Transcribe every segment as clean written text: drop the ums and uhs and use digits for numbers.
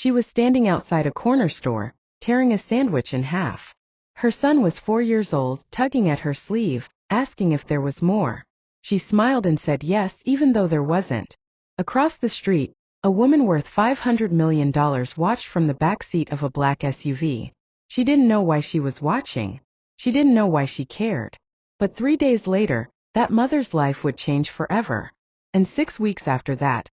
She was standing outside a corner store, tearing a sandwich in half. Her son was 4 years old, tugging at her sleeve, asking if there was more. She smiled and said yes, even though there wasn't. Across the street, a woman worth $500 million watched from the back seat of a black SUV. She didn't know why she was watching. She didn't know why she cared. But 3 days later, that mother's life would change forever. And 6 weeks after that,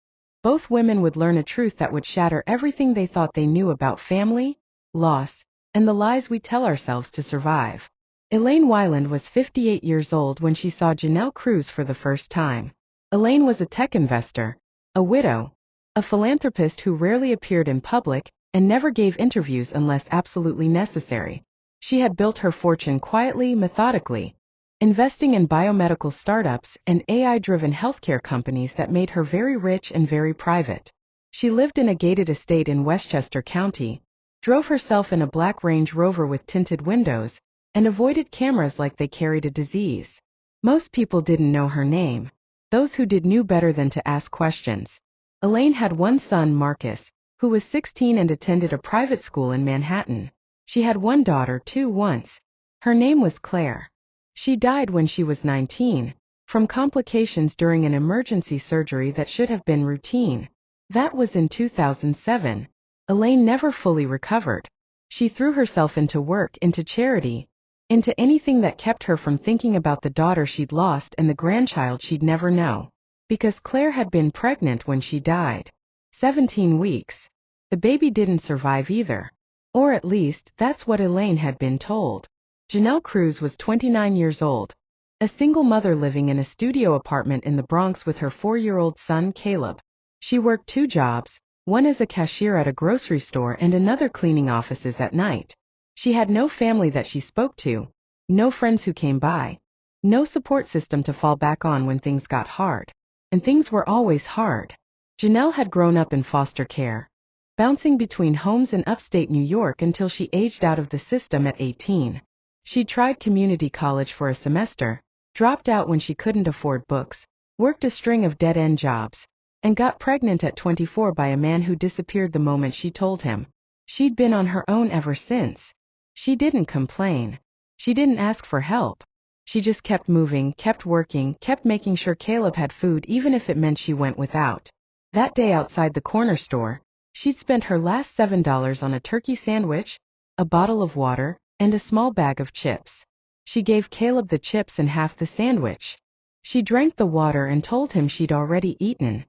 both women would learn a truth that would shatter everything they thought they knew about family, loss, and the lies we tell ourselves to survive. Elaine Weiland was 58 years old when she saw Janelle Cruz for the first time. Elaine was a tech investor, a widow, a philanthropist who rarely appeared in public and never gave interviews unless absolutely necessary. She had built her fortune quietly, methodically, investing in biomedical startups and AI-driven healthcare companies that made her very rich and very private. She lived in a gated estate in Westchester County, drove herself in a black Range Rover with tinted windows, and avoided cameras like they carried a disease. Most people didn't know her name. Those who did knew better than to ask questions. Elaine had one son, Marcus, who was 16 and attended a private school in Manhattan. She had one daughter, too, once. Her name was Claire. She died when she was 19, from complications during an emergency surgery that should have been routine. That was in 2007. Elaine never fully recovered. She threw herself into work, into charity, into anything that kept her from thinking about the daughter she'd lost and the grandchild she'd never know. Because Claire had been pregnant when she died. 17 weeks. The baby didn't survive either. Or at least, that's what Elaine had been told. Janelle Cruz was 29 years old, a single mother living in a studio apartment in the Bronx with her 4-year-old son, Caleb. She worked 2 jobs, one as a cashier at a grocery store and another cleaning offices at night. She had no family that she spoke to, no friends who came by, no support system to fall back on when things got hard. And things were always hard. Janelle had grown up in foster care, bouncing between homes in upstate New York until she aged out of the system at 18. She tried community college for a semester, dropped out when she couldn't afford books, worked a string of dead-end jobs, and got pregnant at 24 by a man who disappeared the moment she told him. She'd been on her own ever since. She didn't complain. She didn't ask for help. She just kept moving, kept working, kept making sure Caleb had food even if it meant she went without. That day outside the corner store, she'd spent her last $7 on a turkey sandwich, a bottle of water, and a small bag of chips. She gave Caleb the chips and half the sandwich. She drank the water and told him she'd already eaten.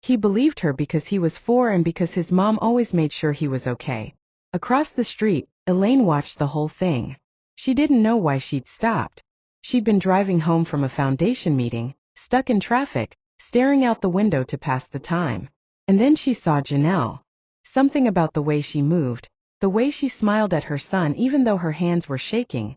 He believed her because he was 4 and because his mom always made sure he was okay. Across the street, Elaine watched the whole thing. She didn't know why she'd stopped. She'd been driving home from a foundation meeting, stuck in traffic, staring out the window to pass the time. And then she saw Janelle. Something about the way she moved, the way she smiled at her son even though her hands were shaking,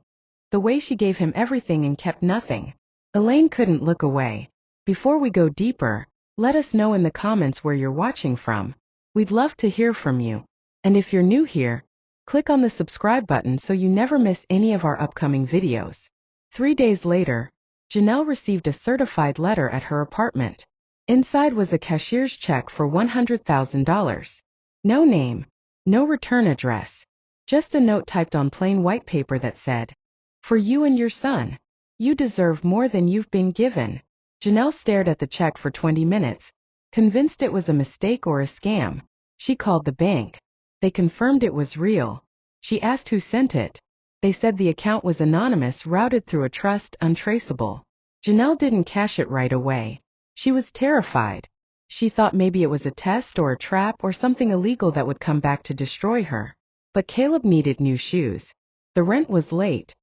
the way she gave him everything and kept nothing. Elaine couldn't look away. Before we go deeper, let us know in the comments where you're watching from. We'd love to hear from you. And if you're new here, click on the subscribe button so you never miss any of our upcoming videos. 3 days later, Janelle received a certified letter at her apartment. Inside was a cashier's check for $100,000. No name, no return address, just a note typed on plain white paper that said, "For you and your son. You deserve more than you've been given." Janelle stared at the check for 20 minutes, convinced it was a mistake or a scam. She called the bank. They confirmed it was real. She asked who sent it. They said the account was anonymous, routed through a trust, untraceable. Janelle didn't cash it right away. She was terrified. She thought maybe it was a test or a trap or something illegal that would come back to destroy her. But Caleb needed new shoes. The rent was late.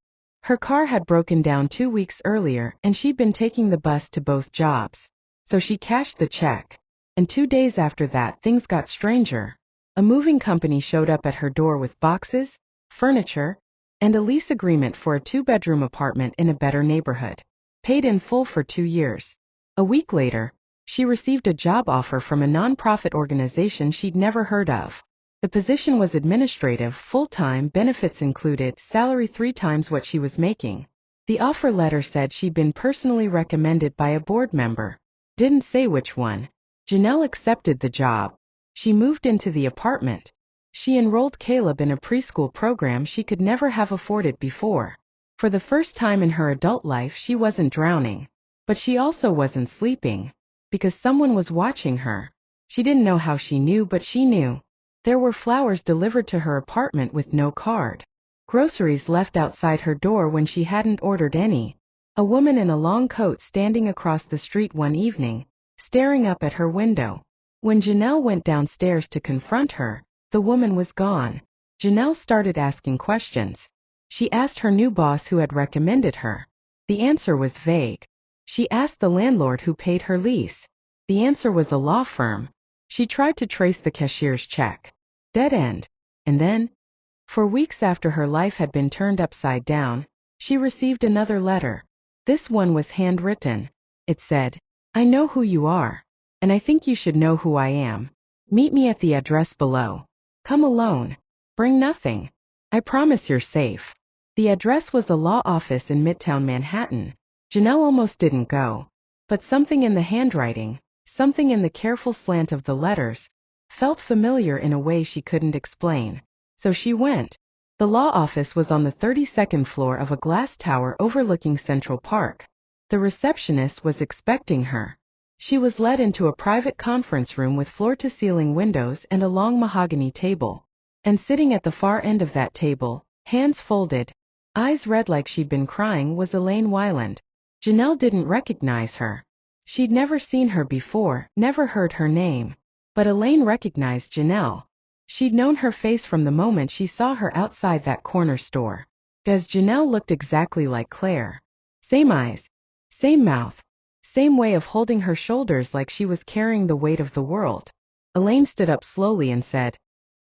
Her car had broken down 2 weeks earlier and she'd been taking the bus to both jobs. So she cashed the check. And 2 days after that, things got stranger. A moving company showed up at her door with boxes, furniture, and a lease agreement for a 2-bedroom apartment in a better neighborhood. Paid in full for 2 years. A week later, she received a job offer from a nonprofit organization she'd never heard of. The position was administrative, full-time, benefits included, salary 3 times what she was making. The offer letter said she'd been personally recommended by a board member. Didn't say which one. Janelle accepted the job. She moved into the apartment. She enrolled Caleb in a preschool program she could never have afforded before. For the first time in her adult life she wasn't drowning. But she also wasn't sleeping. Because someone was watching her. She didn't know how she knew, but she knew. There were flowers delivered to her apartment with no card. Groceries left outside her door when she hadn't ordered any. A woman in a long coat standing across the street one evening, staring up at her window. When Janelle went downstairs to confront her, the woman was gone. Janelle started asking questions. She asked her new boss who had recommended her. The answer was vague. She asked the landlord who paid her lease. The answer was a law firm. She tried to trace the cashier's check. Dead end. And then, for weeks after her life had been turned upside down, she received another letter. This one was handwritten. It said, "I know who you are. And I think you should know who I am. Meet me at the address below. Come alone. Bring nothing. I promise you're safe." The address was a law office in Midtown Manhattan. Janelle almost didn't go. But something in the handwriting, something in the careful slant of the letters, felt familiar in a way she couldn't explain. So she went. The law office was on the 32nd floor of a glass tower overlooking Central Park. The receptionist was expecting her. She was led into a private conference room with floor-to-ceiling windows and a long mahogany table. And sitting at the far end of that table, hands folded, eyes red like she'd been crying, was Elaine Wyland. Janelle didn't recognize her. She'd never seen her before, never heard her name. But Elaine recognized Janelle. She'd known her face from the moment she saw her outside that corner store. As Janelle looked exactly like Claire. Same eyes, same mouth, same way of holding her shoulders like she was carrying the weight of the world. Elaine stood up slowly and said,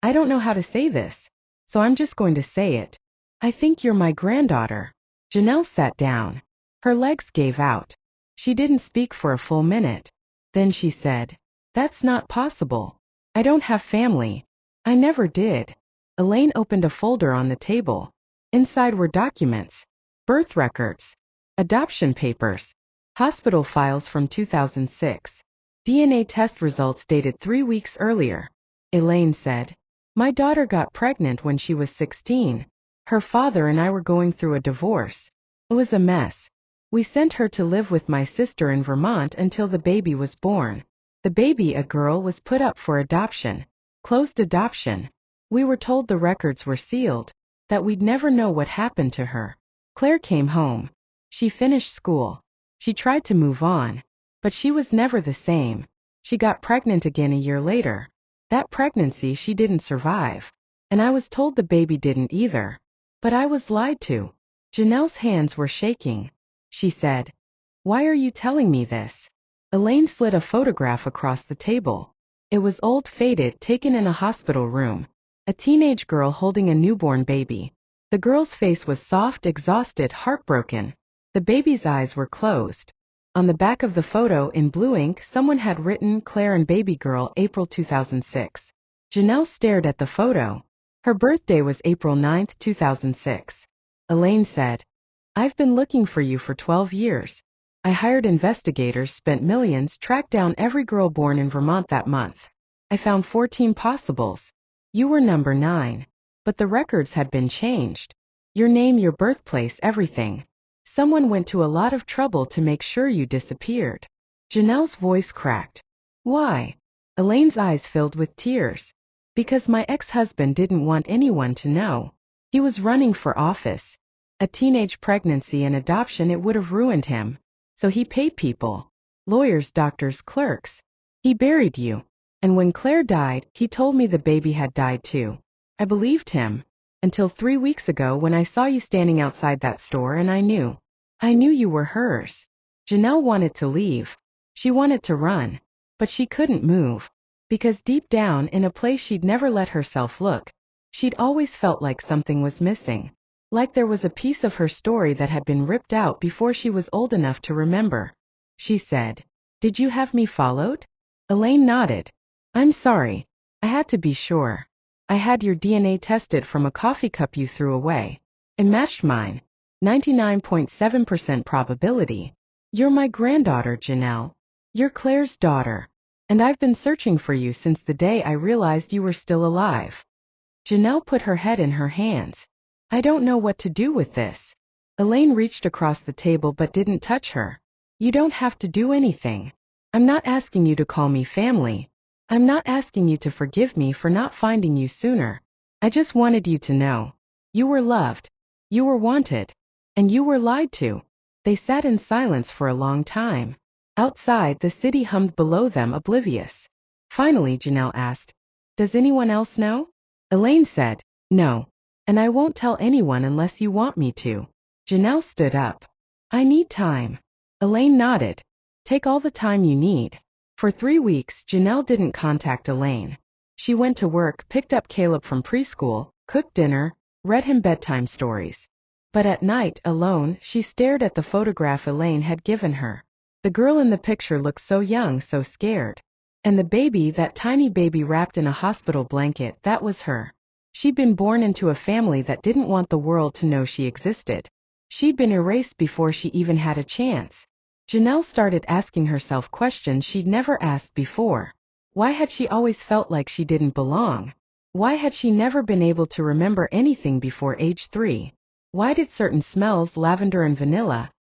"I don't know how to say this, so I'm just going to say it. I think you're my granddaughter." Janelle sat down. Her legs gave out. She didn't speak for a full minute. Then she said, "That's not possible. I don't have family. I never did." Elaine opened a folder on the table. Inside were documents, birth records, adoption papers, hospital files from 2006, DNA test results dated 3 weeks earlier. Elaine said, "My daughter got pregnant when she was 16. Her father and I were going through a divorce. It was a mess. We sent her to live with my sister in Vermont until the baby was born. The baby, a girl, was put up for adoption. Closed adoption. We were told the records were sealed, that we'd never know what happened to her. Claire came home. She finished school. She tried to move on. But she was never the same. She got pregnant again a year later. That pregnancy she didn't survive. And I was told the baby didn't either. But I was lied to." Janelle's hands were shaking. She said, "Why are you telling me this?" Elaine slid a photograph across the table. It was old, faded, taken in a hospital room. A teenage girl holding a newborn baby. The girl's face was soft, exhausted, heartbroken. The baby's eyes were closed. On the back of the photo, in blue ink, someone had written, "Claire and baby girl, April 2006. Janelle stared at the photo. Her birthday was April 9, 2006. Elaine said, "I've been looking for you for 12 years. I hired investigators, spent millions, tracked down every girl born in Vermont that month. I found 14 possibles. You were number 9. But the records had been changed. Your name, your birthplace, everything. Someone went to a lot of trouble to make sure you disappeared." Janelle's voice cracked. "Why?" Elaine's eyes filled with tears. "Because my ex-husband didn't want anyone to know. He was running for office. A teenage pregnancy and adoption, it would have ruined him. So he paid people. Lawyers, doctors, clerks. He buried you. And when Claire died, he told me the baby had died too. I believed him. Until 3 weeks ago when I saw you standing outside that store and I knew. I knew you were hers." Janelle wanted to leave. She wanted to run. But she couldn't move. Because deep down, in a place she'd never let herself look, she'd always felt like something was missing. Like there was a piece of her story that had been ripped out before she was old enough to remember. She said, "Did you have me followed?" Elaine nodded. "I'm sorry. I had to be sure. I had your DNA tested from a coffee cup you threw away. It matched mine. 99.7% probability. You're my granddaughter, Janelle. You're Claire's daughter." And I've been searching for you since the day I realized you were still alive. Janelle put her head in her hands. I don't know what to do with this. Elaine reached across the table but didn't touch her. You don't have to do anything. I'm not asking you to call me family. I'm not asking you to forgive me for not finding you sooner. I just wanted you to know. You were loved. You were wanted. And you were lied to. They sat in silence for a long time. Outside, the city hummed below them, oblivious. Finally, Janelle asked, Does anyone else know? Elaine said, No. And I won't tell anyone unless you want me to. Janelle stood up. I need time. Elaine nodded. Take all the time you need. For 3 weeks, Janelle didn't contact Elaine. She went to work, picked up Caleb from preschool, cooked dinner, read him bedtime stories. But at night, alone, she stared at the photograph Elaine had given her. The girl in the picture looked so young, so scared. And the baby, that tiny baby wrapped in a hospital blanket, that was her. She'd been born into a family that didn't want the world to know she existed. She'd been erased before she even had a chance. Janelle started asking herself questions she'd never asked before. Why had she always felt like she didn't belong? Why had she never been able to remember anything before age 3? Why did certain smells, lavender and vanilla,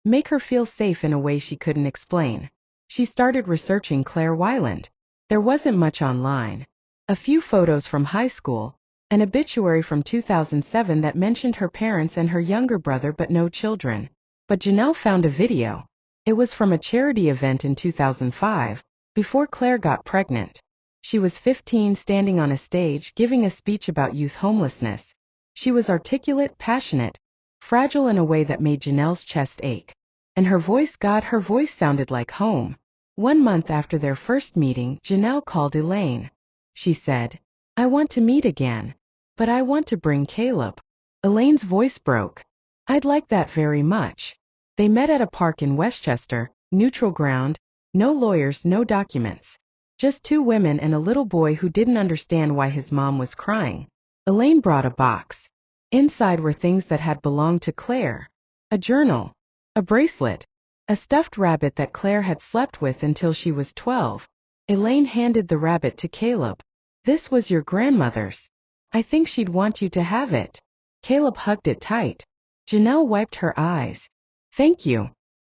make her feel safe in a way she couldn't explain? She started researching Claire Weiland. There wasn't much online. A few photos from high school, an obituary from 2007 that mentioned her parents and her younger brother but no children. But Janelle found a video. It was from a charity event in 2005, before Claire got pregnant. She was 15, standing on a stage giving a speech about youth homelessness. She was articulate, passionate, fragile in a way that made Janelle's chest ache. And her voice, God, her voice sounded like home. 1 month after their first meeting, Janelle called Elaine. She said, I want to meet again. But I want to bring Caleb. Elaine's voice broke. I'd like that very much. They met at a park in Westchester, neutral ground, no lawyers, no documents. Just 2 women and a little boy who didn't understand why his mom was crying. Elaine brought a box. Inside were things that had belonged to Claire. A journal. A bracelet. A stuffed rabbit that Claire had slept with until she was 12. Elaine handed the rabbit to Caleb. This was your grandmother's. I think she'd want you to have it. Caleb hugged it tight. Janelle wiped her eyes. Thank you.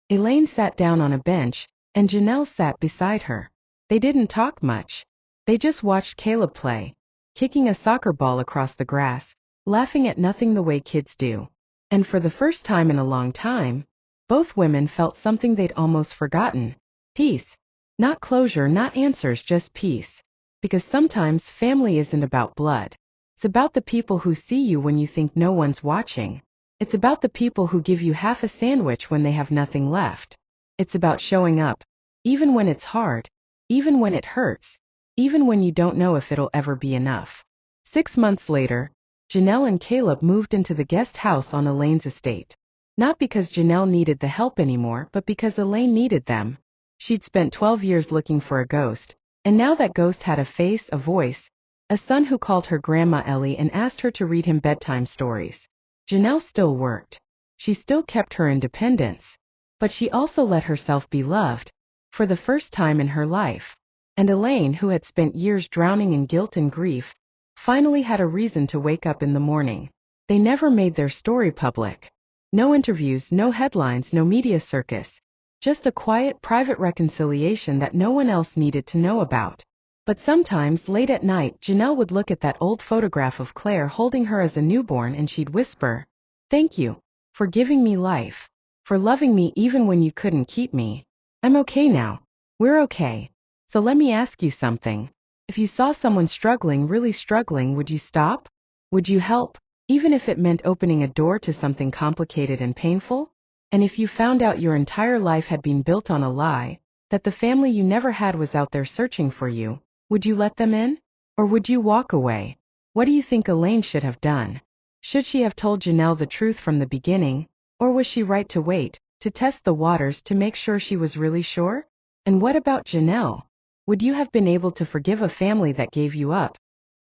Elaine sat down on a bench, and Janelle sat beside her. They didn't talk much. They just watched Caleb play, kicking a soccer ball across the grass, laughing at nothing the way kids do. And for the first time in a long time, both women felt something they'd almost forgotten. Peace. Not closure, not answers, just peace. Because sometimes family isn't about blood. It's about the people who see you when you think no one's watching. It's about the people who give you half a sandwich when they have nothing left. It's about showing up, even when it's hard, even when it hurts, even when you don't know if it'll ever be enough. 6 months later, Janelle and Caleb moved into the guest house on Elaine's estate. Not because Janelle needed the help anymore, but because Elaine needed them. She'd spent 12 years looking for a ghost, and now that ghost had a face, a voice, a son who called her Grandma Ellie and asked her to read him bedtime stories. Janelle still worked. She still kept her independence. But she also let herself be loved, for the first time in her life. And Elaine, who had spent years drowning in guilt and grief, finally had a reason to wake up in the morning. They never made their story public. No interviews, no headlines, no media circus. Just a quiet, private reconciliation that no one else needed to know about. But sometimes, late at night, Janelle would look at that old photograph of Claire holding her as a newborn and she'd whisper, Thank you, for giving me life, for loving me even when you couldn't keep me. I'm okay now. We're okay. So let me ask you something. If you saw someone struggling, really struggling, would you stop? Would you help, even if it meant opening a door to something complicated and painful? And if you found out your entire life had been built on a lie, that the family you never had was out there searching for you, would you let them in? Or would you walk away? What do you think Elaine should have done? Should she have told Janelle the truth from the beginning? Or was she right to wait, to test the waters to make sure she was really sure? And what about Janelle? Would you have been able to forgive a family that gave you up,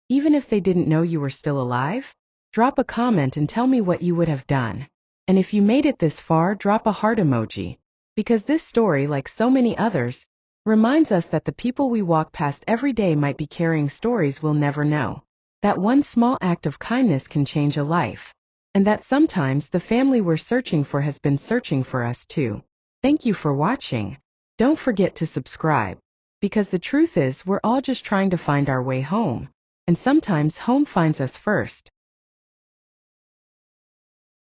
even if they didn't know you were still alive? Drop a comment and tell me what you would have done. And if you made it this far, drop a heart emoji. Because this story, like so many others, reminds us that the people we walk past every day might be carrying stories we'll never know. That one small act of kindness can change a life. And that sometimes the family we're searching for has been searching for us too. Thank you for watching. Don't forget to subscribe. Because the truth is, we're all just trying to find our way home. And sometimes home finds us first.